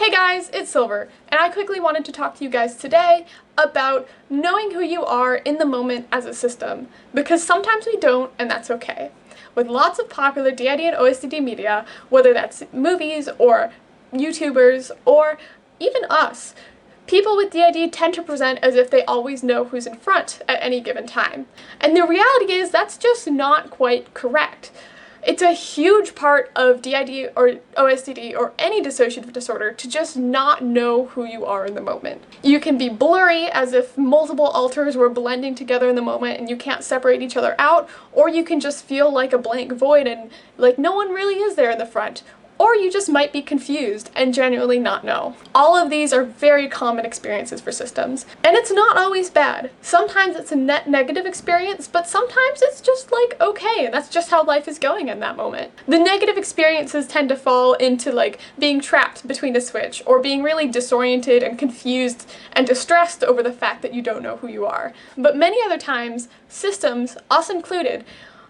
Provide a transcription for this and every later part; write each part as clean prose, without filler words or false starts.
Hey guys, it's Silver, and I quickly wanted to talk to you guys today about knowing who you are in the moment as a system, because sometimes we don't, and that's okay. With lots of popular DID and OSDD media, whether that's movies or YouTubers or even us, people with DID tend to present as if they always know who's in front at any given time. And the reality is that's just not quite correct. It's a huge part of DID or OSDD or any dissociative disorder to just not know who you are in the moment. You can be blurry as if multiple alters were blending together in the moment and you can't separate each other out, or you can just feel like a blank void and like no one really is there in the front. Or you just might be confused and genuinely not know. All of these are very common experiences for systems, and it's not always bad. Sometimes it's a net negative experience, but sometimes it's just like okay, that's just how life is going in that moment. The negative experiences tend to fall into like being trapped between a switch, or being really disoriented and confused and distressed over the fact that you don't know who you are. But many other times, systems, us included,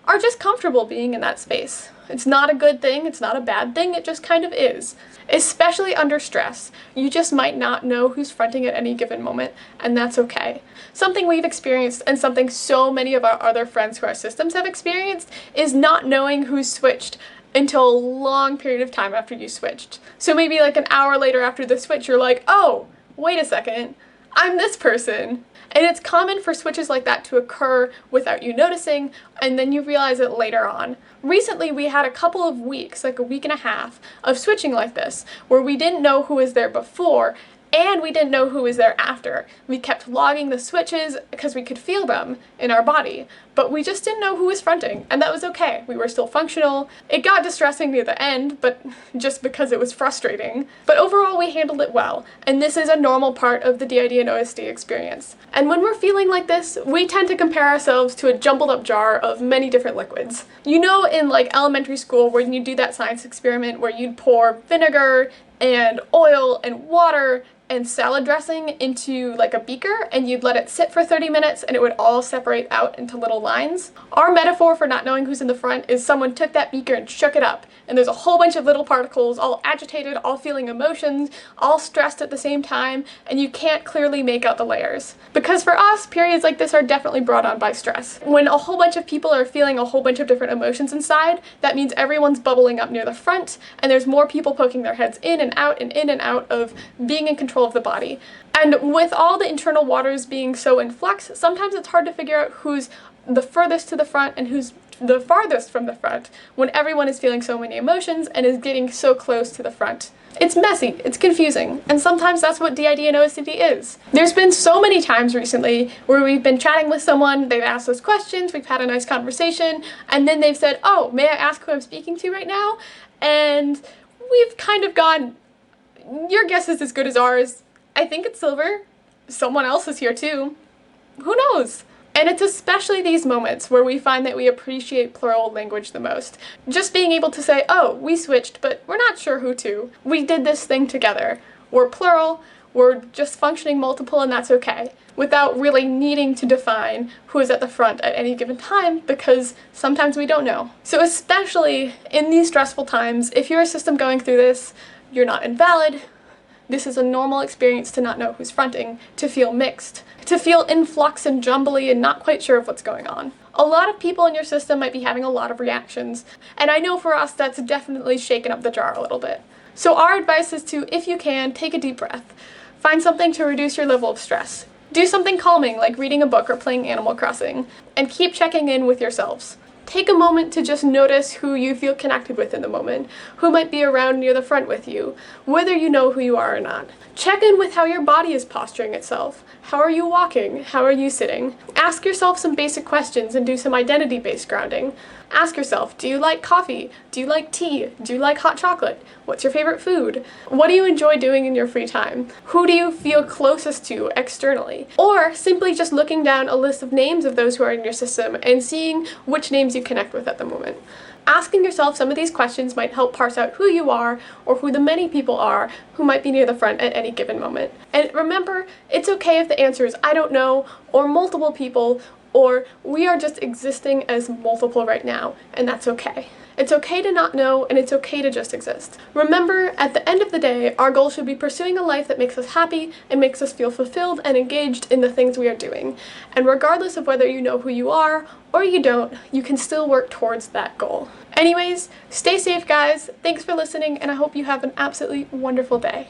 are just comfortable being in that space. It's not a good thing, it's not a bad thing, it just kind of is. Especially under stress, you just might not know who's fronting at any given moment, and that's okay. Something we've experienced, and something so many of our other friends who are systems have experienced, is not knowing who's switched until a long period of time after you switched. So maybe like an hour later after the switch, you're like, oh, wait a second, I'm this person. And it's common for switches like that to occur without you noticing, and then you realize it later on. Recently, we had a couple of weeks, like a week and a half, of switching like this, where we didn't know who was there before, and we didn't know who was there after. We kept logging the switches because we could feel them in our body, but we just didn't know who was fronting, and that was okay. We were still functional. It got distressing near the end, but just because it was frustrating. But overall, we handled it well, and this is a normal part of the DID and OSD experience. And when we're feeling like this, we tend to compare ourselves to a jumbled up jar of many different liquids. You know, in like elementary school when you do that science experiment where you'd pour vinegar and oil and water and salad dressing into like a beaker, and you'd let it sit for 30 minutes and it would all separate out into little lines. Our metaphor for not knowing who's in the front is someone took that beaker and shook it up, and there's a whole bunch of little particles, all agitated, all feeling emotions, all stressed at the same time, and you can't clearly make out the layers. Because for us, periods like this are definitely brought on by stress. When a whole bunch of people are feeling a whole bunch of different emotions inside, that means everyone's bubbling up near the front, and there's more people poking their heads in and out of being in control of the body. And with all the internal waters being so in flux, sometimes it's hard to figure out who's the furthest to the front and who's the farthest from the front when everyone is feeling so many emotions and is getting so close to the front. It's messy, it's confusing, and sometimes that's what DID and OSDD is. There's been so many times recently where we've been chatting with someone, they've asked us questions, we've had a nice conversation, and then they've said, oh, may I ask who I'm speaking to right now? And we've kind of gone, your guess is as good as ours. I think it's Silver. Someone else is here too. Who knows? And it's especially these moments where we find that we appreciate plural language the most. Just being able to say, oh, we switched, but we're not sure who to. We did this thing together. We're plural, we're just functioning multiple, and that's okay. Without really needing to define who is at the front at any given time, because sometimes we don't know. So especially in these stressful times, if you're a system going through this, you're not invalid. This is a normal experience to not know who's fronting, to feel mixed, to feel in flux and jumbly and not quite sure of what's going on. A lot of people in your system might be having a lot of reactions, and I know for us that's definitely shaken up the jar a little bit. So our advice is to, if you can, take a deep breath. Find something to reduce your level of stress. Do something calming like reading a book or playing Animal Crossing, and keep checking in with yourselves. Take a moment to just notice who you feel connected with in the moment, who might be around near the front with you, whether you know who you are or not. Check in with how your body is posturing itself. How are you walking? How are you sitting? Ask yourself some basic questions and do some identity-based grounding. Ask yourself, do you like coffee? Do you like tea? Do you like hot chocolate? What's your favorite food? What do you enjoy doing in your free time? Who do you feel closest to externally? Or simply just looking down a list of names of those who are in your system and seeing which names you connect with at the moment. Asking yourself some of these questions might help parse out who you are, or who the many people are who might be near the front at any given moment. And remember, it's okay if the answer is I don't know, or multiple people, or we are just existing as multiple right now, and that's okay. It's okay to not know, and it's okay to just exist. Remember, at the end of the day, our goal should be pursuing a life that makes us happy and makes us feel fulfilled and engaged in the things we are doing. And regardless of whether you know who you are or you don't, you can still work towards that goal. Anyways, stay safe, guys. Thanks for listening, and I hope you have an absolutely wonderful day.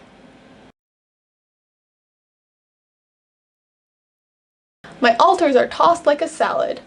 My altars are tossed like a salad.